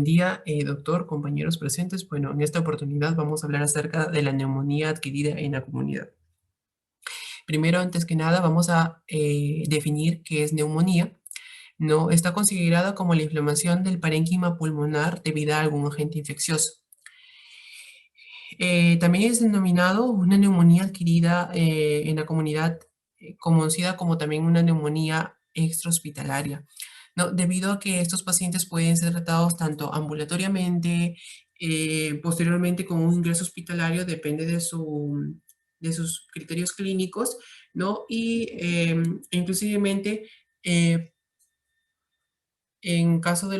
día, doctor, compañeros presentes. Bueno, en esta oportunidad vamos a hablar acerca de la neumonía adquirida en la comunidad. Primero, antes que nada, vamos a definir qué es neumonía. No está considerada como la inflamación del parénquima pulmonar debido a algún agente infeccioso. También es denominado una neumonía adquirida en la comunidad, conocida como también una neumonía extrahospitalaria, ¿no? Debido a que estos pacientes pueden ser tratados tanto ambulatoriamente, posteriormente con un ingreso hospitalario, depende de sus criterios clínicos, ¿no? Y inclusivemente en caso de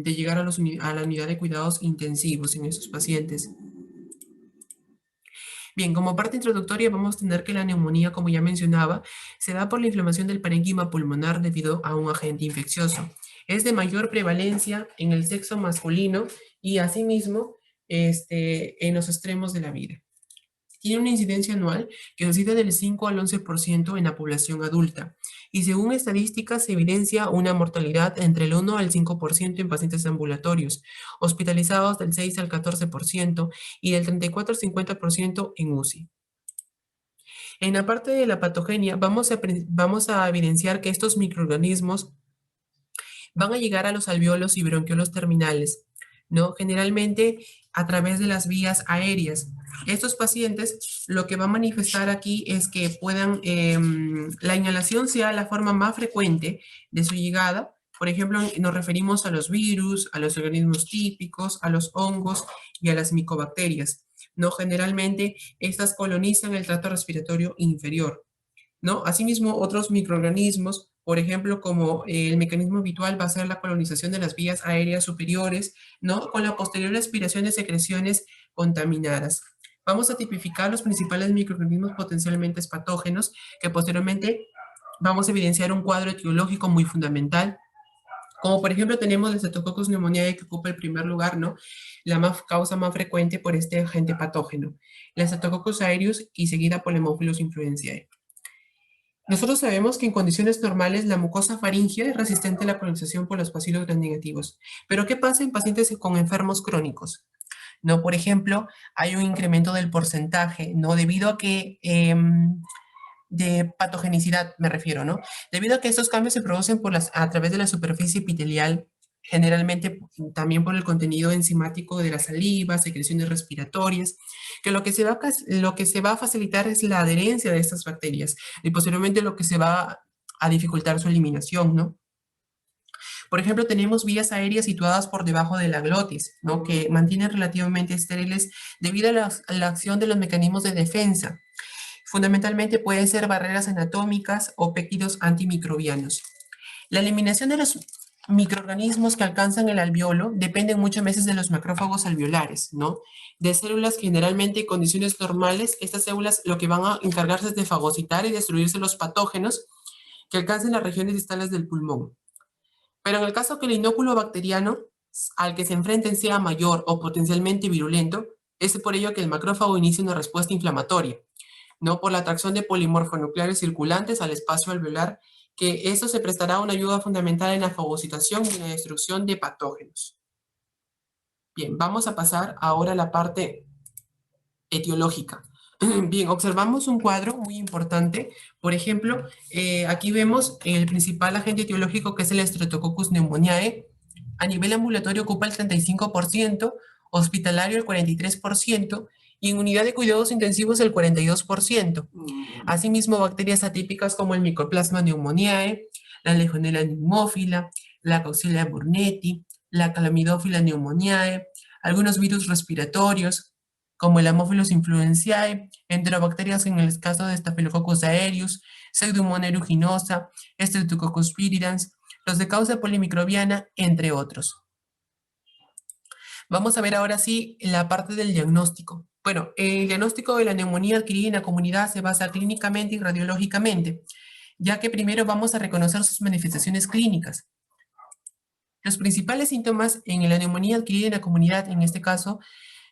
llegar a la unidad de cuidados intensivos en estos pacientes. Bien, como parte introductoria vamos a tener que la neumonía, como ya mencionaba, se da por la inflamación del parénquima pulmonar debido a un agente infeccioso. Es de mayor prevalencia en el sexo masculino y asimismo en los extremos de la vida. Tiene una incidencia anual que oscila del 5 al 11% en la población adulta y según estadísticas se evidencia una mortalidad entre el 1 al 5% en pacientes ambulatorios, hospitalizados del 6 al 14% y del 34 al 50% en UCI. En la parte de la patogenia vamos a evidenciar que estos microorganismos van a llegar a los alveolos y bronquiolos terminales, ¿no? Generalmente a través de las vías aéreas. Estos pacientes lo que va a manifestar aquí es que puedan, la inhalación sea la forma más frecuente de su llegada. Por ejemplo, nos referimos a los virus, a los organismos típicos, a los hongos y a las micobacterias, ¿no? Generalmente estas colonizan el tracto respiratorio inferior, ¿no? Asimismo, otros microorganismos, por ejemplo, como el mecanismo habitual va a ser la colonización de las vías aéreas superiores, ¿no? Con la posterior aspiración de secreciones contaminadas. Vamos a tipificar los principales microorganismos potencialmente patógenos, que posteriormente vamos a evidenciar un cuadro etiológico muy fundamental, como por ejemplo tenemos el Streptococcus pneumoniae que ocupa el primer lugar, ¿no? La causa más frecuente por este agente patógeno. La Streptococcus aureus y seguida por el Haemophilus influenzae. Nosotros sabemos que en condiciones normales la mucosa faríngea es resistente a la colonización por los bacilos gram negativos. Pero ¿qué pasa en pacientes con enfermos crónicos? ¿No? Por ejemplo, hay un incremento del porcentaje, ¿no? Debido a que, de patogenicidad me refiero, ¿no? Debido a que estos cambios se producen a través de la superficie epitelial, generalmente también por el contenido enzimático de la saliva, secreciones respiratorias, que lo que se va a facilitar es la adherencia de estas bacterias y posteriormente lo que se va a dificultar su eliminación, ¿no? Por ejemplo, tenemos vías aéreas situadas por debajo de la glotis, ¿no? Que mantienen relativamente estériles debido a la acción de los mecanismos de defensa. Fundamentalmente pueden ser barreras anatómicas o péptidos antimicrobianos. La eliminación de los microorganismos que alcanzan el alveolo dependen muchas veces de los macrófagos alveolares, ¿no? De células generalmente en condiciones normales, estas células lo que van a encargarse es de fagocitar y destruirse los patógenos que alcancen las regiones distales del pulmón. Pero en el caso que el inóculo bacteriano al que se enfrenten sea mayor o potencialmente virulento, es por ello que el macrófago inicia una respuesta inflamatoria, ¿no? Por la atracción de polimorfonucleares circulantes al espacio alveolar, que esto se prestará una ayuda fundamental en la fagocitación y en la destrucción de patógenos. Bien, vamos a pasar ahora a la parte etiológica. Bien, observamos un cuadro muy importante. Por ejemplo, aquí vemos el principal agente etiológico que es el Streptococcus pneumoniae. A nivel ambulatorio ocupa el 35%, hospitalario el 43%, y en unidad de cuidados intensivos el 42%. Asimismo, bacterias atípicas como el Mycoplasma pneumoniae, la Legionella pneumófila, la Coxiella burnetii, la Calamidófila pneumoniae, algunos virus respiratorios, como el Haemophilus influenzae, enterobacterias en el caso de Staphylococcus aureus, Pseudomonas aeruginosa, Streptococcus viridans, los de causa polimicrobiana, entre otros. Vamos a ver ahora sí la parte del diagnóstico. Bueno, el diagnóstico de la neumonía adquirida en la comunidad se basa clínicamente y radiológicamente, ya que primero vamos a reconocer sus manifestaciones clínicas. Los principales síntomas en la neumonía adquirida en la comunidad, en este caso,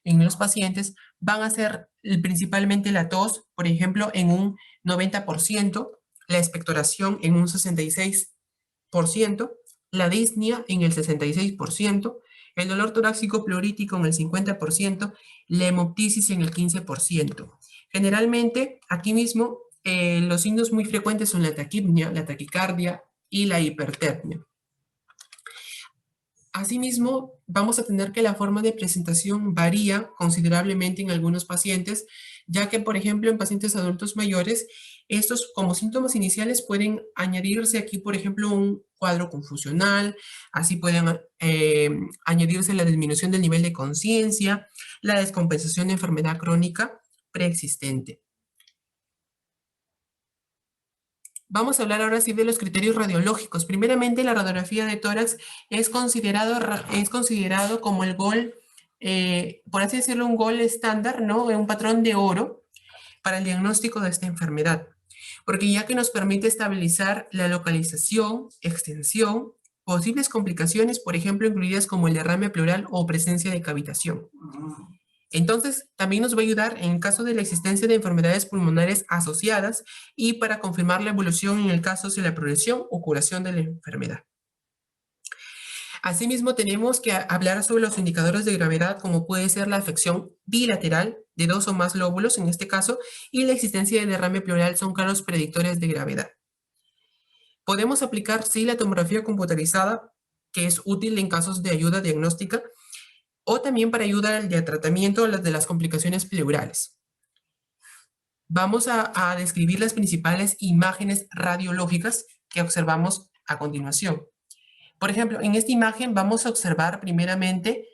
en los pacientes, van a ser principalmente la tos, por ejemplo, en un 90%, la expectoración en un 66%, la disnea en el 66%, el dolor torácico pleurítico en el 50%, la hemoptisis en el 15%. Generalmente, aquí mismo, los signos muy frecuentes son la taquipnia, la taquicardia y la hipertermia. Asimismo, vamos a tener que la forma de presentación varía considerablemente en algunos pacientes, ya que, por ejemplo, en pacientes adultos mayores, estos como síntomas iniciales pueden añadirse aquí, por ejemplo, un cuadro confusional, así pueden añadirse la disminución del nivel de conciencia, la descompensación de enfermedad crónica preexistente. Vamos a hablar ahora sí de los criterios radiológicos. Primeramente, la radiografía de tórax es considerado como el gol, por así decirlo, un gol estándar, ¿no? Un patrón de oro para el diagnóstico de esta enfermedad, porque ya que nos permite estabilizar la localización, extensión, posibles complicaciones, por ejemplo, incluidas como el derrame pleural o presencia de cavitación. Entonces, también nos va a ayudar en caso de la existencia de enfermedades pulmonares asociadas y para confirmar la evolución en el caso de la progresión o curación de la enfermedad. Asimismo, tenemos que hablar sobre los indicadores de gravedad, como puede ser la afección bilateral de 2 o más lóbulos, en este caso, y la existencia de derrame pleural son claros predictores de gravedad. Podemos aplicar, sí, la tomografía computarizada, que es útil en casos de ayuda diagnóstica, o también para ayudar al tratamiento de las complicaciones pleurales. Vamos a describir las principales imágenes radiológicas que observamos a continuación. Por ejemplo, en esta imagen vamos a observar primeramente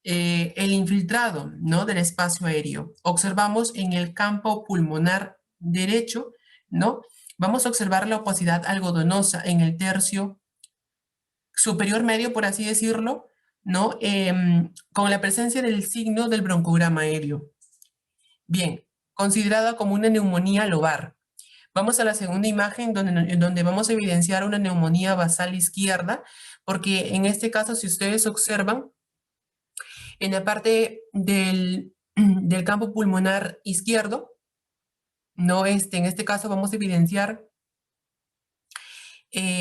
el infiltrado, ¿no?, del espacio aéreo. Observamos en el campo pulmonar derecho, ¿no? Vamos a observar la opacidad algodonosa en el tercio superior medio, por así decirlo, ¿no? Con la presencia del signo del broncograma aéreo. Bien, considerada como una neumonía lobar. Vamos a la segunda imagen donde vamos a evidenciar una neumonía basal izquierda, porque en este caso, si ustedes observan, en la parte del campo pulmonar izquierdo, no en este caso vamos a evidenciar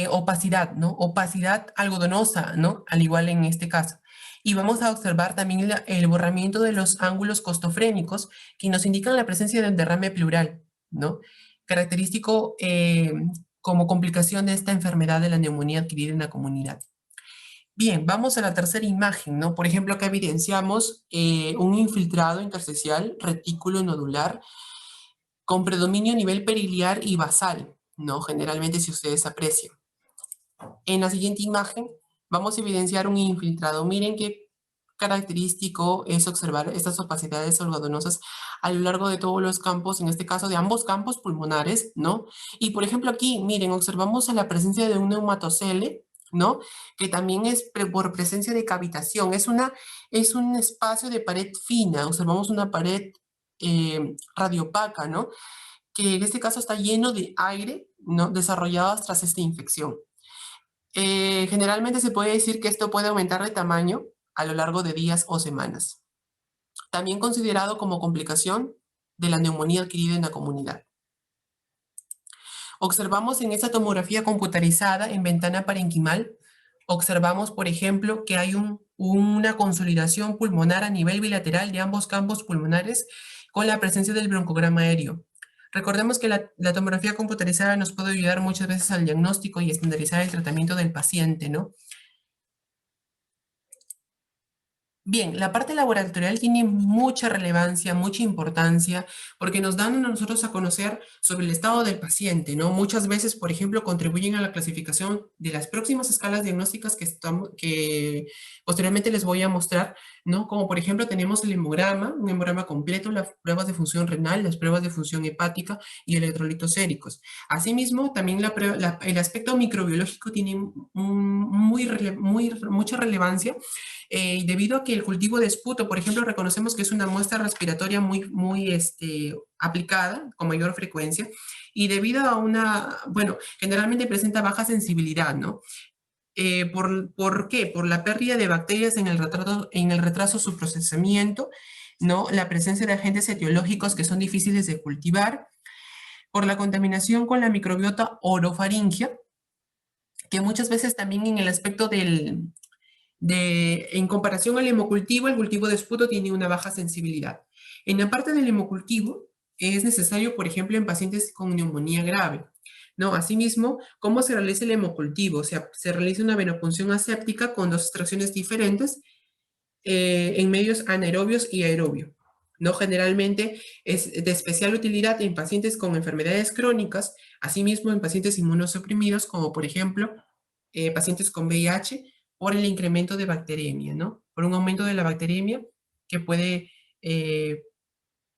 opacidad, ¿no? Opacidad algodonosa, ¿no? Al igual en este caso. Y vamos a observar también el borramiento de los ángulos costofrénicos que nos indican la presencia del derrame pleural, ¿no? Característico como complicación de esta enfermedad de la neumonía adquirida en la comunidad. Bien, vamos a la tercera imagen, ¿no? Por ejemplo, acá evidenciamos un infiltrado intersticial retículo nodular con predominio a nivel periliar y basal, ¿no? Generalmente, si ustedes aprecian. En la siguiente imagen vamos a evidenciar un infiltrado. Miren qué característico es observar estas opacidades algodonosas a lo largo de todos los campos, en este caso de ambos campos pulmonares, ¿no? Y por ejemplo aquí, miren, observamos a la presencia de un neumatocele, ¿no? Que también es por presencia de cavitación. Es un espacio de pared fina, observamos una pared radiopaca, ¿no? Que en este caso está lleno de aire, ¿no? Desarrolladas tras esta infección. Generalmente se puede decir que esto puede aumentar de tamaño a lo largo de días o semanas. También considerado como complicación de la neumonía adquirida en la comunidad. Observamos en esta tomografía computarizada en ventana parenquimal, observamos, por ejemplo, que hay una consolidación pulmonar a nivel bilateral de ambos campos pulmonares con la presencia del broncograma aéreo. Recordemos que la tomografía computarizada nos puede ayudar muchas veces al diagnóstico y estandarizar el tratamiento del paciente, ¿no? Bien, la parte laboratorial tiene mucha relevancia, mucha importancia, porque nos dan a nosotros a conocer sobre el estado del paciente, ¿no? Muchas veces, por ejemplo, contribuyen a la clasificación de las próximas escalas diagnósticas que posteriormente les voy a mostrar, ¿no? Como por ejemplo tenemos el hemograma, un hemograma completo, las pruebas de función renal, las pruebas de función hepática y electrolitos séricos. Asimismo, también el aspecto microbiológico tiene mucha relevancia. Debido a que el cultivo de esputo, por ejemplo, reconocemos que es una muestra respiratoria muy aplicada, con mayor frecuencia, y debido a bueno, generalmente presenta baja sensibilidad, ¿no? ¿Por qué? Por la pérdida de bacterias en el retraso su procesamiento, ¿no? La presencia de agentes etiológicos que son difíciles de cultivar, por la contaminación con la microbiota orofaringia, que muchas veces también en el aspecto En comparación al hemocultivo, el cultivo de esputo tiene una baja sensibilidad. En la parte del hemocultivo es necesario, por ejemplo, en pacientes con neumonía grave. ¿No? Asimismo, ¿cómo se realiza el hemocultivo? O sea, se realiza una venopunción aséptica con dos extracciones diferentes en medios anaerobios y aerobios. ¿No? Generalmente es de especial utilidad en pacientes con enfermedades crónicas, asimismo en pacientes inmunosuprimidos, como por ejemplo pacientes con VIH, por el incremento de bacteremia, ¿no? Por un aumento de la bacteremia que puede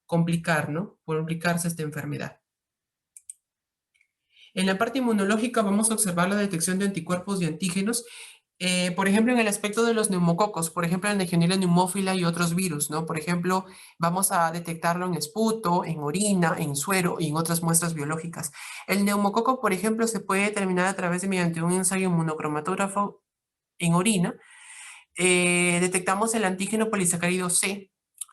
complicar, ¿no? Complicarse esta enfermedad. En la parte inmunológica vamos a observar la detección de anticuerpos y antígenos, por ejemplo, en el aspecto de los neumococos, por ejemplo, en Legionella pneumófila y otros virus, ¿no? Por ejemplo, vamos a detectarlo en esputo, en orina, en suero y en otras muestras biológicas. El neumococo, por ejemplo, se puede determinar a través de mediante un ensayo inmunocromatógrafo en orina. Detectamos el antígeno polisacárido C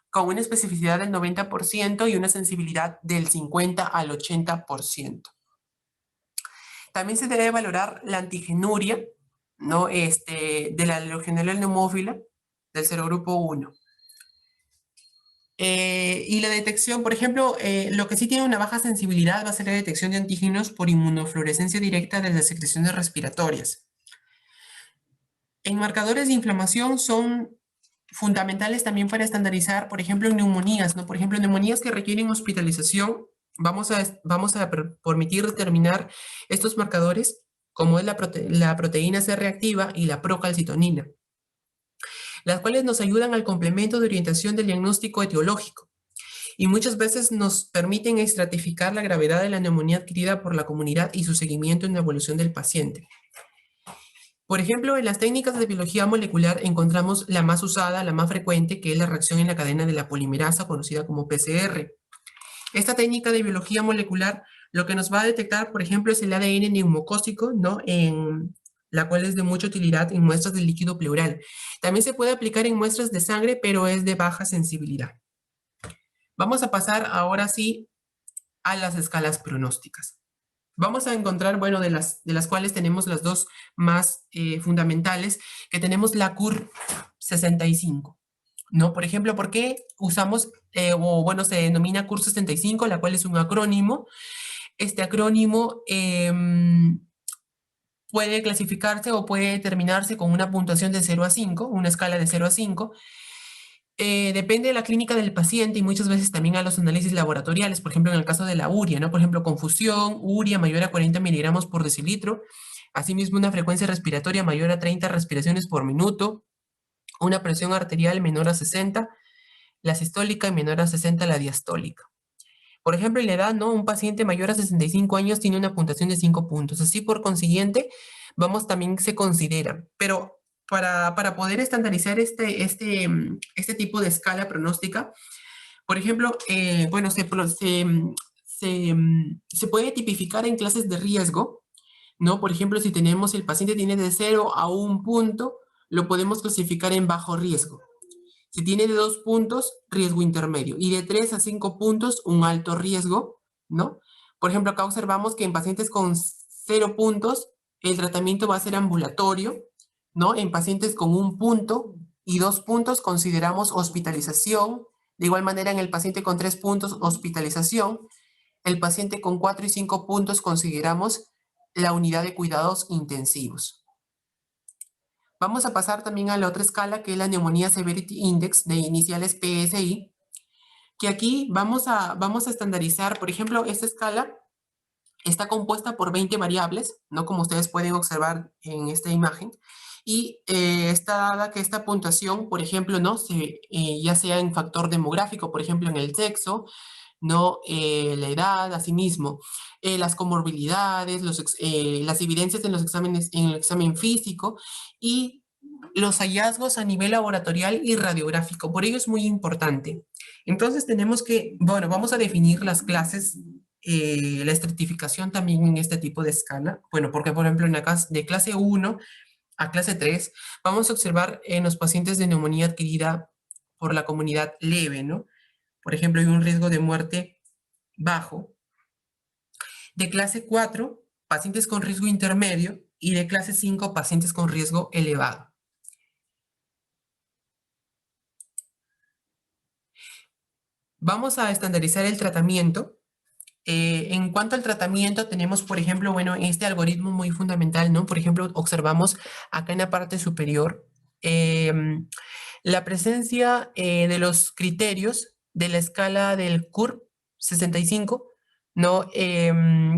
con una especificidad del 90% y una sensibilidad del 50 al 80%. También se debe valorar la antigenuria, ¿no? De la Legionella pneumófila del serogrupo 1. Y la detección, por ejemplo, lo que sí tiene una baja sensibilidad va a ser la detección de antígenos por inmunofluorescencia directa de las secreciones respiratorias. En marcadores de inflamación son fundamentales también para estandarizar, por ejemplo, en neumonías, ¿no? Por ejemplo, en neumonías que requieren hospitalización, vamos a permitir determinar estos marcadores, como es la proteína C reactiva y la procalcitonina, las cuales nos ayudan al complemento de orientación del diagnóstico etiológico y muchas veces nos permiten estratificar la gravedad de la neumonía adquirida por la comunidad y su seguimiento en la evolución del paciente. Por ejemplo, en las técnicas de biología molecular encontramos la más usada, la más frecuente, que es la reacción en la cadena de la polimerasa, conocida como PCR. Esta técnica de biología molecular lo que nos va a detectar, por ejemplo, es el ADN neumocócico, ¿no? La cual es de mucha utilidad en muestras de líquido pleural. También se puede aplicar en muestras de sangre, pero es de baja sensibilidad. Vamos a pasar ahora sí a las escalas pronósticas. Vamos a encontrar, bueno, de las cuales tenemos las dos más fundamentales, que tenemos la CUR 65, ¿no? Por ejemplo, ¿por qué usamos, se denomina CUR 65, la cual es un acrónimo? Este acrónimo puede clasificarse o puede determinarse con una puntuación de 0 a 5, una escala de 0 a 5. Depende de la clínica del paciente y muchas veces también a los análisis laboratoriales, por ejemplo, en el caso de la urea, ¿no? Por ejemplo, confusión, urea mayor a 40 miligramos por decilitro, asimismo una frecuencia respiratoria mayor a 30 respiraciones por minuto, una presión arterial menor a 60, la sistólica y menor a 60 la diastólica. Por ejemplo, en la edad, ¿no? Un paciente mayor a 65 años tiene una puntuación de 5 puntos. Así, por consiguiente, también se considera. Pero para poder estandarizar este tipo de escala pronóstica, por ejemplo, se puede tipificar en clases de riesgo, ¿no? Por ejemplo, si el paciente tiene de 0 a 1 punto, lo podemos clasificar en bajo riesgo. Si tiene de 2 puntos, riesgo intermedio. Y de 3 a 5 puntos, un alto riesgo, ¿no? Por ejemplo, acá observamos que en pacientes con 0 puntos, el tratamiento va a ser ambulatorio, ¿no? En pacientes con 1 punto y 2 puntos consideramos hospitalización. De igual manera, en el paciente con 3 puntos, hospitalización. El paciente con 4 y 5 puntos consideramos la unidad de cuidados intensivos. Vamos a pasar también a la otra escala, que es la Neumonía Severity Index, de iniciales PSI, que aquí vamos a estandarizar. Por ejemplo, esta escala está compuesta por 20 variables, ¿no? Como ustedes pueden observar en esta imagen, y está dada que esta puntuación, por ejemplo, ¿no? Ya sea en factor demográfico, por ejemplo, en el sexo, ¿no? La edad, asimismo, las comorbilidades, las evidencias en los exámenes, en el examen físico y los hallazgos a nivel laboratorial y radiográfico. Por ello es muy importante. Entonces tenemos que, bueno, vamos a definir las clases, la estratificación también en este tipo de escala. Bueno, porque por ejemplo de clase 1 a clase 3 vamos a observar en los pacientes de neumonía adquirida por la comunidad leve, ¿no? Por ejemplo, hay un riesgo de muerte bajo. De clase 4, pacientes con riesgo intermedio, y de clase 5, pacientes con riesgo elevado. Vamos a estandarizar el tratamiento. En cuanto al tratamiento, tenemos, por ejemplo, bueno, este algoritmo muy fundamental, ¿no? Por ejemplo, observamos acá en la parte superior em, la presencia de los criterios de la escala del CURB 65, ¿no?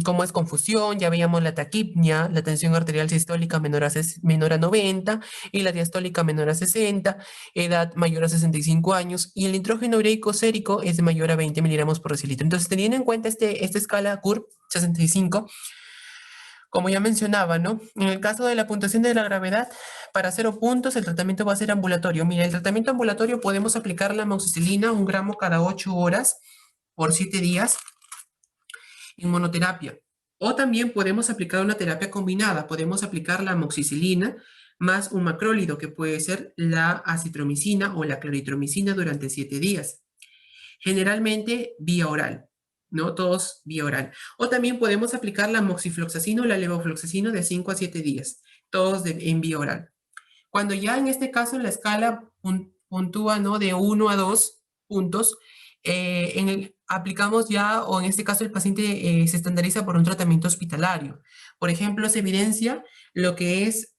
Como es confusión, ya veíamos la taquipnia, la tensión arterial sistólica menor a 90 y la diastólica menor a 60, edad mayor a 65 años y el nitrógeno ureico sérico es de mayor a 20 miligramos por decilitro. Entonces, teniendo en cuenta esta escala CURB 65, como ya mencionaba, ¿no? En el caso de la puntuación de la gravedad, para 0 puntos el tratamiento va a ser ambulatorio. Mira, el tratamiento ambulatorio podemos aplicar la amoxicilina 1 gramo cada 8 horas por 7 días en monoterapia. O también podemos aplicar una terapia combinada. Podemos aplicar la amoxicilina más un macrólido, que puede ser la acitromicina o la claritromicina durante 7 días. Generalmente vía oral, ¿no? Todos vía oral. O también podemos aplicar la moxifloxacina o la levofloxacina de 5 a 7 días, todos en vía oral. Cuando ya en este caso la escala puntúa, ¿no? De 1 a 2 puntos, aplicamos ya, o en este caso el paciente se estandariza por un tratamiento hospitalario. Por ejemplo, se evidencia lo que es,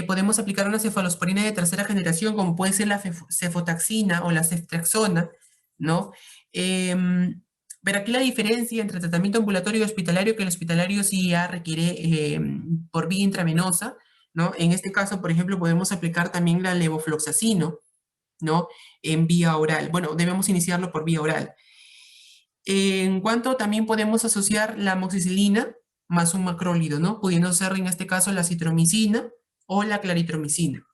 podemos aplicar una cefalosporina de tercera generación, como puede ser la cefotaxina o la ceftriaxona, ¿no? Pero aquí la diferencia entre tratamiento ambulatorio y hospitalario, que el hospitalario sí ya requiere por vía intravenosa, ¿no? En este caso, por ejemplo, podemos aplicar también la levofloxacino, ¿no? En vía oral. Bueno, debemos iniciarlo por vía oral. En cuanto también podemos asociar la amoxicilina más un macrólido, ¿no? Pudiendo ser en este caso la citromicina o la claritromicina.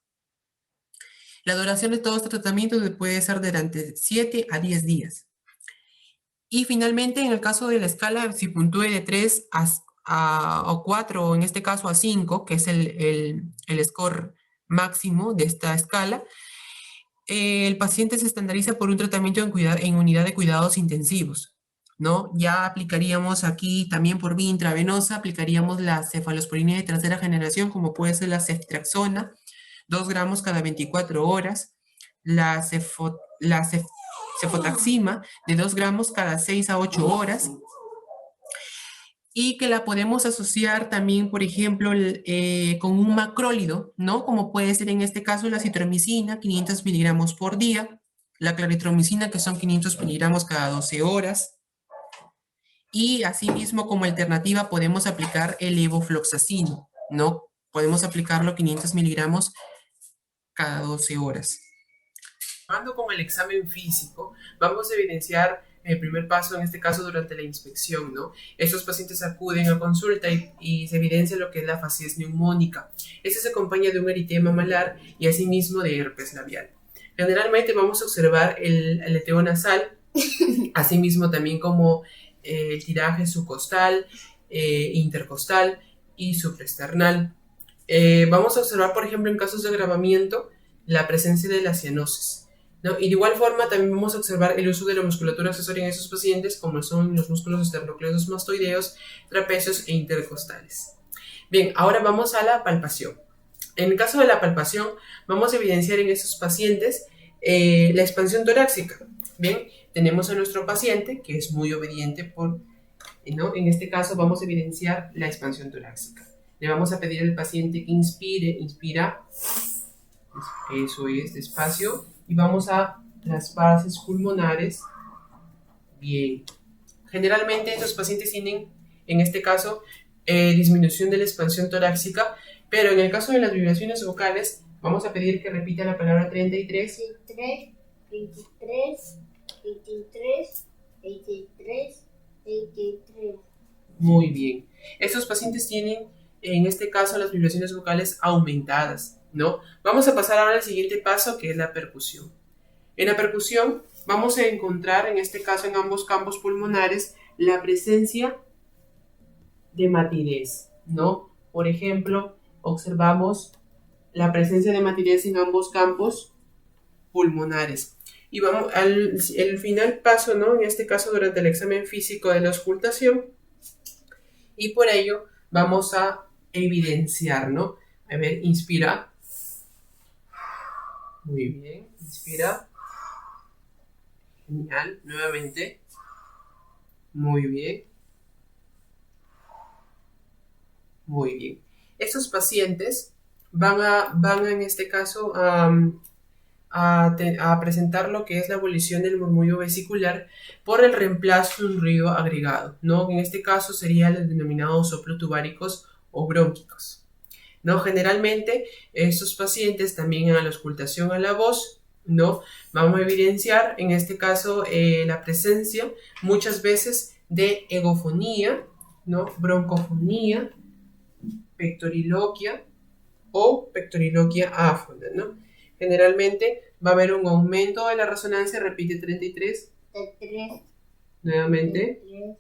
La duración de todo este tratamiento puede ser durante 7 a 10 días. Y finalmente, en el caso de la escala, si puntúe de 3 a 4, o en este caso a 5, que es el score máximo de esta escala, el paciente se estandariza por un tratamiento en unidad de cuidados intensivos, ¿no? Ya aplicaríamos aquí también por vía intravenosa, aplicaríamos la cefalosporina de tercera generación, como puede ser la ceftriaxona, 2 gramos cada 24 horas, la cefotaxima de 2 gramos cada 6 a 8 horas, y que la podemos asociar también, por ejemplo, con un macrólido, ¿no? Como puede ser en este caso la citromicina, 500 miligramos por día, la claritromicina, que son 500 miligramos cada 12 horas, y asimismo como alternativa podemos aplicar el levofloxacino, ¿no? Podemos aplicarlo 500 miligramos cada 12 horas. Continuando con el examen físico, vamos a evidenciar el primer paso, en este caso durante la inspección, ¿no? Estos pacientes acuden a consulta y se evidencia lo que es la facies neumónica. Este se acompaña de un eritema malar y asimismo de herpes labial. Generalmente vamos a observar el aleteo nasal, asimismo también como el tiraje subcostal, intercostal y supraesternal. Vamos a observar, por ejemplo, en casos de agravamiento, la presencia de la cianosis, ¿no? Y de igual forma también vamos a observar el uso de la musculatura accesoria en esos pacientes, como son los músculos esternocleidos mastoideos, trapecios e intercostales. Bien, ahora vamos a la palpación. En el caso de la palpación, vamos a evidenciar en esos pacientes la expansión torácica. Bien, tenemos a nuestro paciente que es muy obediente, ¿no? En este caso vamos a evidenciar la expansión torácica. Le vamos a pedir al paciente que inspira, eso es, despacio, y vamos a las fases pulmonares. Bien. Generalmente estos pacientes tienen, en este caso, disminución de la expansión torácica, pero en el caso de las vibraciones vocales, vamos a pedir que repita la palabra 33. 23, 23, 23, 23, 23. Muy bien. Estos pacientes tienen, en este caso, las vibraciones vocales aumentadas, ¿no? Vamos a pasar ahora al siguiente paso, que es la percusión. En la percusión vamos a encontrar, en este caso, en ambos campos pulmonares, la presencia de matidez, ¿no? Por ejemplo, observamos la presencia de matidez en ambos campos pulmonares. Y vamos al final paso, ¿no? En este caso, durante el examen físico de la auscultación, y por ello vamos a evidenciar, ¿no? A ver, inspira. Muy bien, inspira. Genial. Nuevamente. Muy bien. Muy bien. Estos pacientes van en este caso a presentar lo que es la abolición del murmullo vesicular por el reemplazo de un ruido agregado, ¿no? En este caso serían los denominados soplotubáricos o brónquicos, ¿no? Generalmente estos pacientes también a la auscultación a la voz, ¿no? Vamos a evidenciar en este caso la presencia muchas veces de egofonía, ¿no? Broncofonía, pectoriloquia o pectoriloquia áfona, ¿no? Generalmente va a haber un aumento de la resonancia, repite 33. 33. Nuevamente. 23.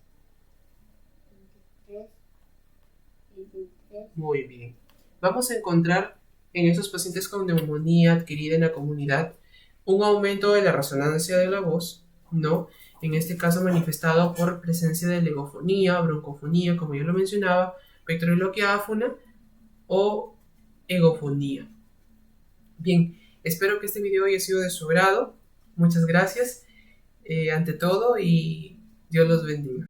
23. 23. Muy bien. Vamos a encontrar en estos pacientes con neumonía adquirida en la comunidad un aumento de la resonancia de la voz, ¿no? En este caso manifestado por presencia de legofonía, broncofonía, como yo lo mencionaba, pectoriloquia áfona o egofonía. Bien, espero que este video haya sido de su agrado. Muchas gracias ante todo y Dios los bendiga.